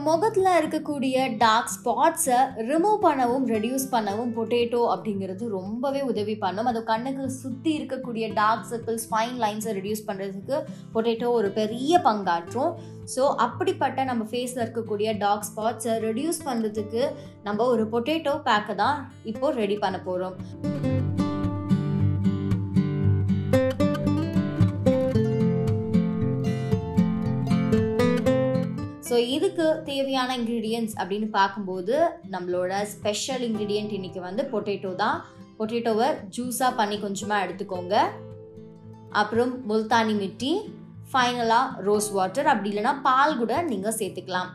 முகத்துல இருக்கக்கூடிய dark ஸ்பாட்ஸை remove பண்ணவும் ரெடியூஸ் பண்ணவும் பொட்டேட்டோ அப்படிங்கிறது ரொம்பவே உதவி பண்ணும். அது கண்ணுக்கு சுற்றி இருக்கக்கூடிய டார்க் சர்க்கிள்ஸ், ஃபைன் லைன்ஸை ரெடியூஸ் பண்ணுறதுக்கு பொட்டேட்டோ ஒரு பெரிய பங்காற்றும். ஸோ அப்படிப்பட்ட நம்ம ஃபேஸில் இருக்கக்கூடிய டார்க் ஸ்பாட்ஸை ரெடியூஸ் பண்ணுறதுக்கு நம்ம ஒரு பொட்டேட்டோ பேக்கை தான் இப்போ ரெடி பண்ண போகிறோம். ஸோ இதுக்கு தேவையான இன்க்ரீடியன்ட்ஸ் அப்படின்னு பார்க்கும்போது நம்மளோட ஸ்பெஷல் இன்க்ரீடியன்ட் இன்னைக்கு வந்து பொட்டேட்டோ தான். பொட்டேட்டோவை ஜூஸாக பண்ணி கொஞ்சமாக எடுத்துக்கோங்க. அப்புறம் முல்தானி மிட்டி, ஃபைனலாக ரோஸ் வாட்டர், அப்படி இல்லைன்னா பால் கூட நீங்கள் சேர்த்துக்கலாம்.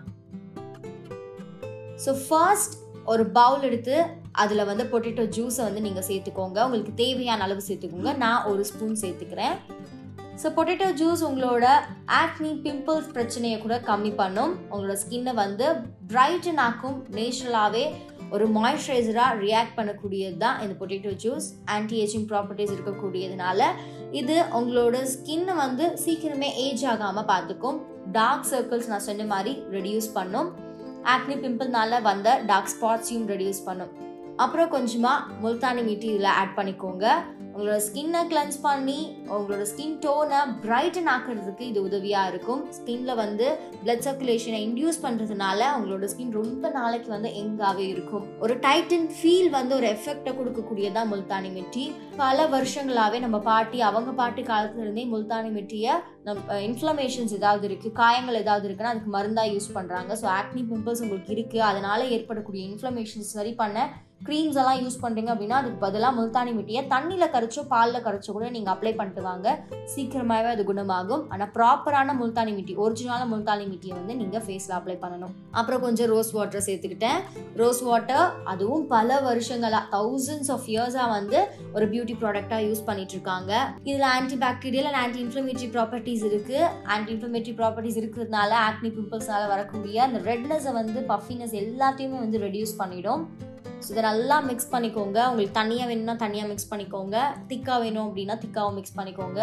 ஸோ ஃபர்ஸ்ட் ஒரு பவுல் எடுத்து அதில் வந்து பொட்டேட்டோ ஜூஸை வந்து நீங்கள் சேர்த்துக்கோங்க. உங்களுக்கு தேவையான அளவு சேர்த்துக்கோங்க. நான் ஒரு ஸ்பூன் சேர்த்துக்கிறேன். ஸோ பொட்டேட்டோ ஜூஸ் உங்களோட ஆக்னி, பிம்பிள்ஸ் பிரச்சனையை கூட கம்மி பண்ணும். உங்களோட ஸ்கின்னை வந்து பிரைட்டன் ஆக்கும். நேச்சுரலாகவே ஒரு மாய்ஸ்சரைசராக ரியாக்ட் பண்ணக்கூடியது தான் இந்த potato juice. Anti ageing properties இருக்கக்கூடியதுனால இது உங்களோட ஸ்கின்னை வந்து சீக்கிரமே ஏஜ் ஆகாமல் பார்த்துக்கும். டார்க் சர்க்கிள்ஸ் நான் சொன்ன மாதிரி ரெடியூஸ் பண்ணும். ஆக்னி, பிம்பிள்னால வந்த டார்க் ஸ்பாட்ஸையும் ரெடியூஸ் பண்ணும். அப்புறம் கொஞ்சமாக முல்தானி மிட்டி இதில் ஆட் பண்ணிக்கோங்க. உங்களோட ஸ்கின்னை கிளென்ஸ் பண்ணி உங்களோட ஸ்கின் டோனை பிரைட்டன் ஆக்கிறதுக்கு இது உதவியாக இருக்கும். ஸ்கின்ல வந்து பிளட் சர்க்குலேஷனை இன்டியூஸ் பண்ணுறதுனால உங்களோட ஸ்கின் ரொம்ப நாளைக்கு வந்து எங்காகவே இருக்கும். ஒரு டைட்டன் ஃபீல் வந்து ஒரு எஃபெக்டை கொடுக்கக்கூடியதான் முல்தானி மிட்டி. பல வருஷங்களாகவே நம்ம பாட்டி, அவங்க பாட்டி காலத்துலேருந்தே முல்தானி மிட்டியை இன்ஃப்ளமேஷன்ஸ் ஏதாவது இருக்குது, காயங்கள் ஏதாவது இருக்குன்னா அதுக்கு மருந்தாக யூஸ் பண்ணுறாங்க. ஸோ ஆக்னி, பிம்பிள்ஸ் உங்களுக்கு இருக்குது, அதனால ஏற்படக்கூடிய இன்ஃப்ளமேஷன்ஸ் சரி பண்ண க்ரீம்ஸ் எல்லாம் யூஸ் பண்ணுறீங்க அப்படின்னா அதுக்கு பதிலாக முல்தானி மிட்டியை தண்ணியில் கரைச்சோ பாலில் கரைச்சோ கூட நீங்கள் அப்ளை பண்ணிட்டு வாங்க. சீக்கிரமாகவே அது குணமாகும். ஆனால் ப்ராப்பரான முல்தானி மிட்டி, ஒரிஜினலான முல்தானி மிட்டியை வந்து நீங்கள் ஃபேஸில் அப்ளை பண்ணணும். அப்புறம் கொஞ்சம் ரோஸ் வாட்டரை சேர்த்துக்கிட்டேன். ரோஸ் வாட்டர் அதுவும் பல வருஷங்களாக, தௌசண்ட்ஸ் ஆஃப் இயர்ஸாக வந்து ஒரு பியூட்டி ப்ராடக்டாக யூஸ் பண்ணிட்டு இருக்காங்க. இதில் anti bacterial and anti inflammatory properties இருக்குது. ஆன்டி இன்ஃப்ளமேட்டரி ப்ராப்பர்ட்டிஸ் இருக்கிறதுனால ஆக்னி, பிம்பிள்ஸ்னால வரக்கூடிய அந்த ரெட்னஸை வந்து, பஃபினஸ் எல்லாத்தையுமே வந்து ரெடியூஸ் பண்ணிடும். ஸோ இதை நல்லா மிக்ஸ் பண்ணிக்கோங்க. உங்களுக்கு தனியாக வேணும்னா தனியாக மிக்ஸ் பண்ணிக்கோங்க. திக்காக வேணும் அப்படின்னா திக்காகவும் மிக்ஸ் பண்ணிக்கோங்க.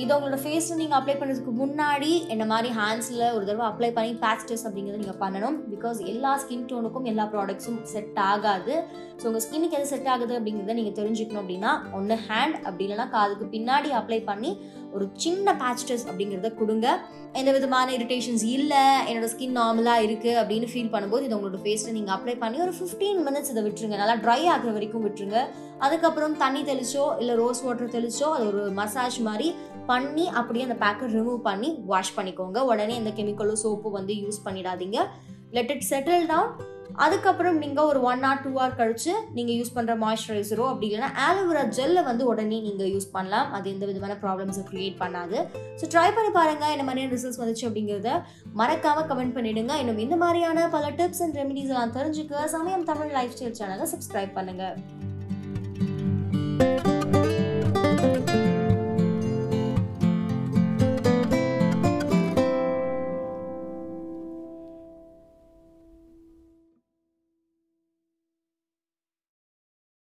இது உங்களோட ஃபேஸில் நீங்கள் அப்ளை பண்ணுறதுக்கு முன்னாடி என்ன மாதிரி ஹேண்ட்ஸில் ஒரு தடவை அப்ளை பண்ணி பேட்ச் டெஸ்ட் அப்படிங்கிறத நீங்கள் பண்ணணும். பிகாஸ் எல்லா ஸ்கின் டோனுக்கும் எல்லா ப்ராடக்ட்ஸும் செட் ஆகாது. ஸோ உங்கள் ஸ்கின்னுக்கு எது செட் ஆகுது அப்படிங்கிறத நீங்கள் தெரிஞ்சுக்கணும் அப்படின்னா ஒன்று ஹேண்ட், அப்படி இல்லைனா காதுக்கு பின்னாடி அப்ளை பண்ணி ஒரு சின்ன பேட்ச் டெஸ்ட் அப்படிங்கிறத கொடுங்க. எந்த விதமான இரிட்டேஷன்ஸ் இல்லை, என்னோட ஸ்கின் நார்மலாக இருக்குது அப்படின்னு ஃபீல் பண்ணும்போது இதை உங்களோட ஃபேஸில் நீங்கள் அப்ளை பண்ணி ஒரு 15 மினிட்ஸ் இதை விட்டுருங்க. நல்லா ட்ரை ஆகிற வரைக்கும் விட்டுருங்க. அதுக்கப்புறம் தண்ணி தெளிச்சோ இல்லை ரோஸ் வாட்டர் தெளிச்சோ அது ஒரு மசாஜ் மாதிரி பண்ணி அப்படியே அந்த பேக்கை ரிமூவ் பண்ணி வாஷ் பண்ணிக்கோங்க. உடனே எந்த கெமிக்கலோ சோப்போ வந்து யூஸ் பண்ணிடாதீங்க. Let it settle down. அதுக்கப்புறம் நீங்கள் ஒரு 1 or 2 hour கழிச்சு நீங்கள் யூஸ் பண்ணுற மாய்ஸ்சரைசரோ அப்படி இல்லைன்னா ஆலோவேரா ஜெல்லை வந்து உடனே நீங்கள் யூஸ் பண்ணலாம். அது எந்த விதமான ப்ராப்ளம்ஸை க்ரியேட் பண்ணாது. ஸோ ட்ரை பண்ணி பாருங்கள் என்ன மாதிரியான ரிசல்ட்ஸ் வந்துச்சு அப்படிங்கிறத மறக்காமல் கமெண்ட் பண்ணிவிடுங்க. இன்னும் இந்த மாதிரியான பல டிப்ஸ் அண்ட் ரெமிடிஸ் எல்லாம் தெரிஞ்சுக்க சமயம் தமிழ் லைஃப் ஸ்டைல் சேனலை சப்ஸ்கிரைப் பண்ணுங்கள்.